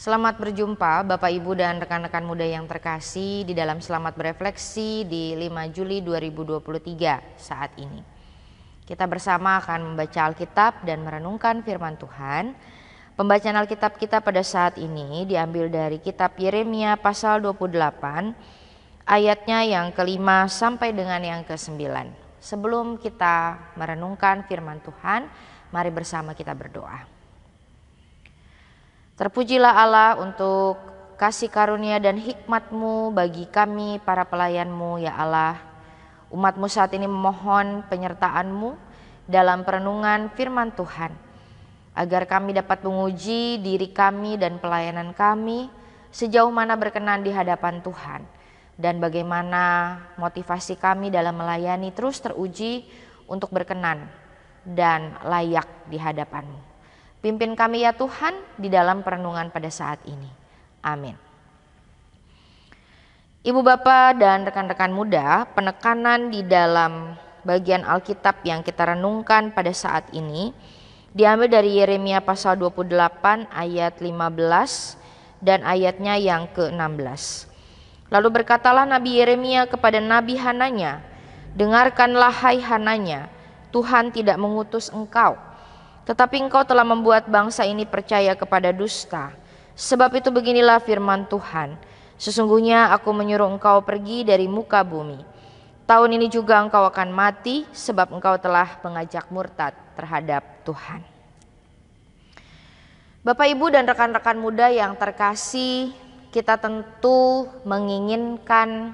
Selamat berjumpa Bapak Ibu dan rekan-rekan muda yang terkasih di dalam Selamat Berefleksi di 5 Juli 2023 saat ini. Kita bersama akan membaca Alkitab dan merenungkan firman Tuhan. Pembacaan Alkitab kita pada saat ini diambil dari kitab Yeremia pasal 28 ayatnya yang kelima sampai dengan yang ke-9. Sebelum kita merenungkan firman Tuhan, mari bersama kita berdoa. Terpujilah Allah untuk kasih karunia dan hikmat-Mu bagi kami para pelayan-Mu ya Allah. Umat-Mu saat ini memohon penyertaan-Mu dalam perenungan firman Tuhan, agar kami dapat menguji diri kami dan pelayanan kami sejauh mana berkenan di hadapan Tuhan, dan bagaimana motivasi kami dalam melayani terus teruji untuk berkenan dan layak di hadapan-Mu. Pimpin kami ya Tuhan di dalam perenungan pada saat ini. Amin. Ibu bapak dan rekan-rekan muda, penekanan di dalam bagian Alkitab yang kita renungkan pada saat ini diambil dari Yeremia pasal 28 ayat 15 dan ayatnya yang ke-16. Lalu berkatalah Nabi Yeremia kepada Nabi Hananya, "Dengarkanlah hai Hananya, Tuhan tidak mengutus engkau, tetapi engkau telah membuat bangsa ini percaya kepada dusta. Sebab itu beginilah firman Tuhan, sesungguhnya aku menyuruh engkau pergi dari muka bumi. Tahun ini juga engkau akan mati, sebab engkau telah mengajak murtad terhadap Tuhan." Bapak Ibu dan rekan-rekan muda yang terkasih, kita tentu menginginkan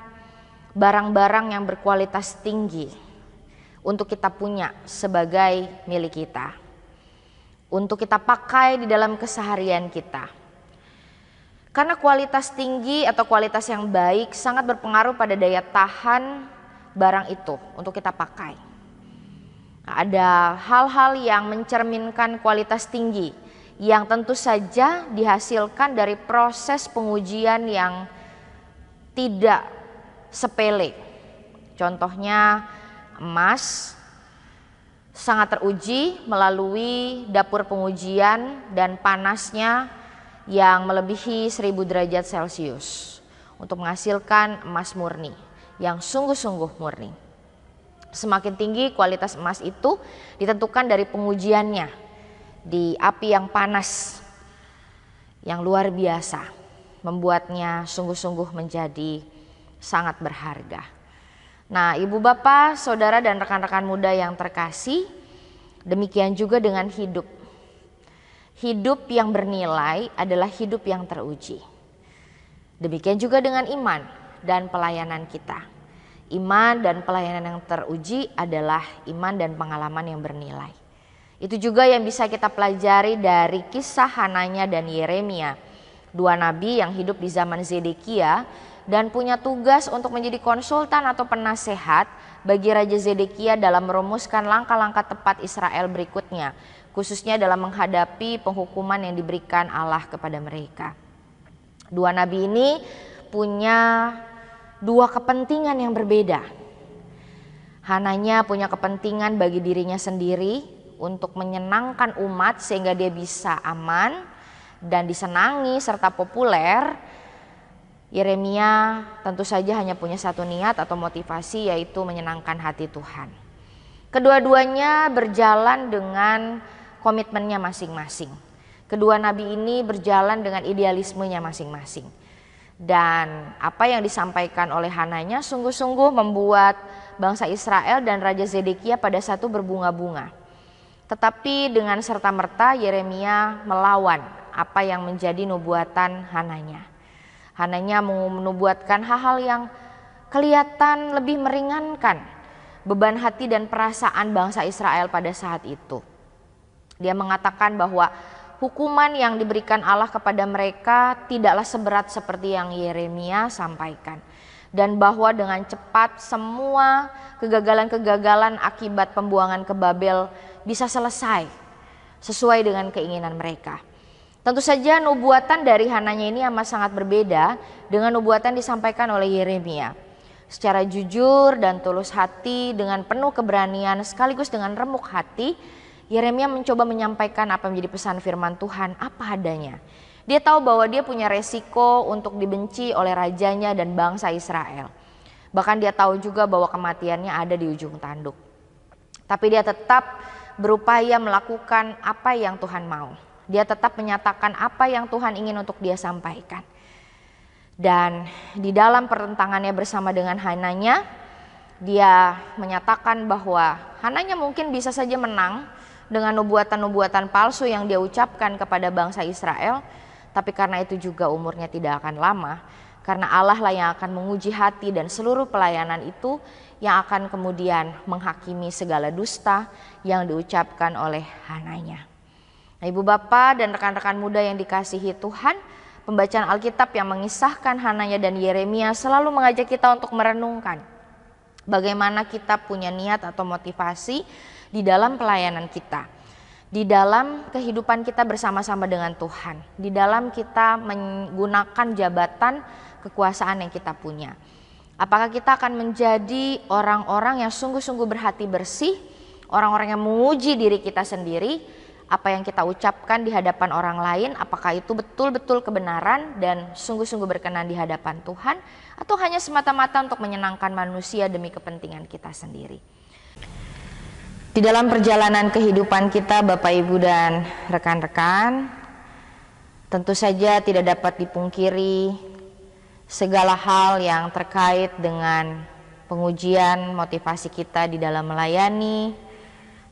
barang-barang yang berkualitas tinggi untuk kita punya sebagai milik kita, untuk kita pakai di dalam keseharian kita. Karena kualitas tinggi atau kualitas yang baik sangat berpengaruh pada daya tahan barang itu untuk kita pakai. Nah, ada hal-hal yang mencerminkan kualitas tinggi yang tentu saja dihasilkan dari proses pengujian yang tidak sepele. Contohnya emas sangat teruji melalui dapur pengujian dan panasnya yang melebihi 1000 derajat Celcius untuk menghasilkan emas murni yang sungguh-sungguh murni. Semakin tinggi kualitas emas itu ditentukan dari pengujiannya di api yang panas yang luar biasa, membuatnya sungguh-sungguh menjadi sangat berharga. Nah, ibu bapak, saudara dan rekan-rekan muda yang terkasih, demikian juga dengan hidup. Hidup yang bernilai adalah hidup yang teruji. Demikian juga dengan iman dan pelayanan kita. Iman dan pelayanan yang teruji adalah iman dan pengalaman yang bernilai. Itu juga yang bisa kita pelajari dari kisah Hananya dan Yeremia, dua nabi yang hidup di zaman Zedekia dan punya tugas untuk menjadi konsultan atau penasehat bagi Raja Zedekia dalam merumuskan langkah-langkah tepat Israel berikutnya, khususnya dalam menghadapi penghukuman yang diberikan Allah kepada mereka. Dua nabi ini punya dua kepentingan yang berbeda. Hananya punya kepentingan bagi dirinya sendiri untuk menyenangkan umat sehingga dia bisa aman dan disenangi serta populer. Yeremia tentu saja hanya punya satu niat atau motivasi, yaitu menyenangkan hati Tuhan. Kedua-duanya berjalan dengan komitmennya masing-masing. Kedua nabi ini berjalan dengan idealismenya masing-masing. Dan apa yang disampaikan oleh Hananya sungguh-sungguh membuat bangsa Israel dan Raja Zedekia pada satu berbunga-bunga. Tetapi dengan serta-merta Yeremia melawan apa yang menjadi nubuatan Hananya. Hananya menubuatkan hal-hal yang kelihatan lebih meringankan beban hati dan perasaan bangsa Israel pada saat itu. Dia mengatakan bahwa hukuman yang diberikan Allah kepada mereka tidaklah seberat seperti yang Yeremia sampaikan, dan bahwa dengan cepat semua kegagalan-kegagalan akibat pembuangan ke Babel bisa selesai sesuai dengan keinginan mereka. Tentu saja nubuatan dari Hananya ini amat sangat berbeda dengan nubuatan disampaikan oleh Yeremia. Secara jujur dan tulus hati, dengan penuh keberanian sekaligus dengan remuk hati, Yeremia mencoba menyampaikan apa menjadi pesan firman Tuhan apa adanya. Dia tahu bahwa dia punya resiko untuk dibenci oleh rajanya dan bangsa Israel. Bahkan dia tahu juga bahwa kematiannya ada di ujung tanduk. Tapi dia tetap berupaya melakukan apa yang Tuhan mau. Dia tetap menyatakan apa yang Tuhan ingin untuk dia sampaikan. Dan di dalam pertentangannya bersama dengan Hananya, dia menyatakan bahwa Hananya mungkin bisa saja menang dengan nubuatan-nubuatan palsu yang dia ucapkan kepada bangsa Israel. Tapi karena itu juga umurnya tidak akan lama, karena Allah lah yang akan menguji hati dan seluruh pelayanan itu yang akan kemudian menghakimi segala dusta yang diucapkan oleh Hananya. Nah, Ibu Bapak dan rekan-rekan muda yang dikasihi Tuhan, pembacaan Alkitab yang mengisahkan Hananya dan Yeremia selalu mengajak kita untuk merenungkan bagaimana kita punya niat atau motivasi di dalam pelayanan kita, di dalam kehidupan kita bersama-sama dengan Tuhan, di dalam kita menggunakan jabatan kekuasaan yang kita punya. Apakah kita akan menjadi orang-orang yang sungguh-sungguh berhati bersih, orang-orang yang menguji diri kita sendiri, apa yang kita ucapkan di hadapan orang lain, apakah itu betul-betul kebenaran dan sungguh-sungguh berkenan di hadapan Tuhan, atau hanya semata-mata untuk menyenangkan manusia demi kepentingan kita sendiri. Di dalam perjalanan kehidupan kita, Bapak, Ibu, dan rekan-rekan, tentu saja tidak dapat dipungkiri segala hal yang terkait dengan pengujian motivasi kita di dalam melayani,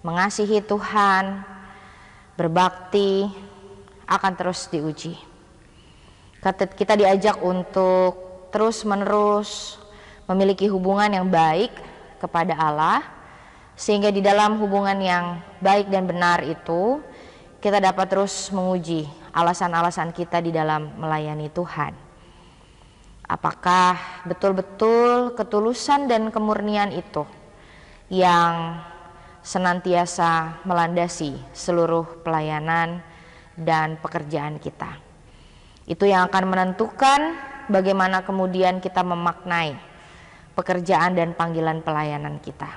mengasihi Tuhan, berbakti akan terus diuji. Kita diajak untuk terus-menerus memiliki hubungan yang baik kepada Allah, sehingga di dalam hubungan yang baik dan benar itu kita dapat terus menguji alasan-alasan kita di dalam melayani Tuhan. Apakah betul-betul ketulusan dan kemurnian itu yang senantiasa melandasi seluruh pelayanan dan pekerjaan kita. Itu yang akan menentukan bagaimana kemudian kita memaknai pekerjaan dan panggilan pelayanan kita.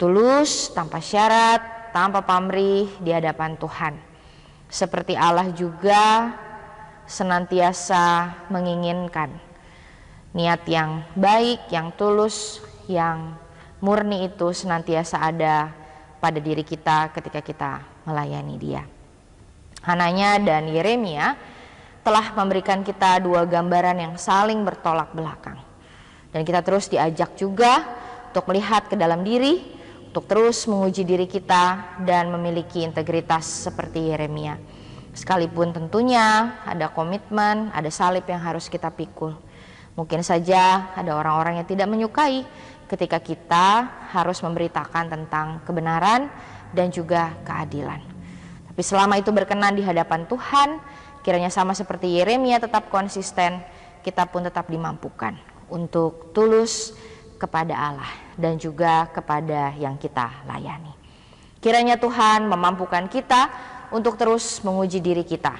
Tulus, tanpa syarat, tanpa pamrih di hadapan Tuhan. Seperti Allah juga senantiasa menginginkan niat yang baik, yang tulus, yang murni itu senantiasa ada pada diri kita ketika kita melayani Dia. Hananya dan Yeremia telah memberikan kita dua gambaran yang saling bertolak belakang. Dan kita terus diajak juga untuk melihat ke dalam diri, untuk terus menguji diri kita dan memiliki integritas seperti Yeremia. Sekalipun tentunya ada komitmen, ada salib yang harus kita pikul. Mungkin saja ada orang-orang yang tidak menyukai ketika kita harus memberitakan tentang kebenaran dan juga keadilan. Tapi selama itu berkenan di hadapan Tuhan, kiranya sama seperti Yeremia tetap konsisten, kita pun tetap dimampukan untuk tulus kepada Allah dan juga kepada yang kita layani. Kiranya Tuhan memampukan kita untuk terus menguji diri kita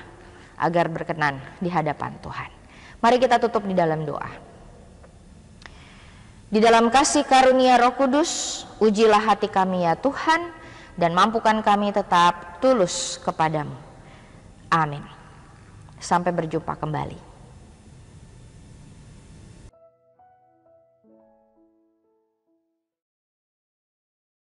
agar berkenan di hadapan Tuhan. Mari kita tutup di dalam doa. Di dalam kasih karunia Roh Kudus, ujilah hati kami ya Tuhan, dan mampukan kami tetap tulus kepadamu. Amin. Sampai berjumpa kembali.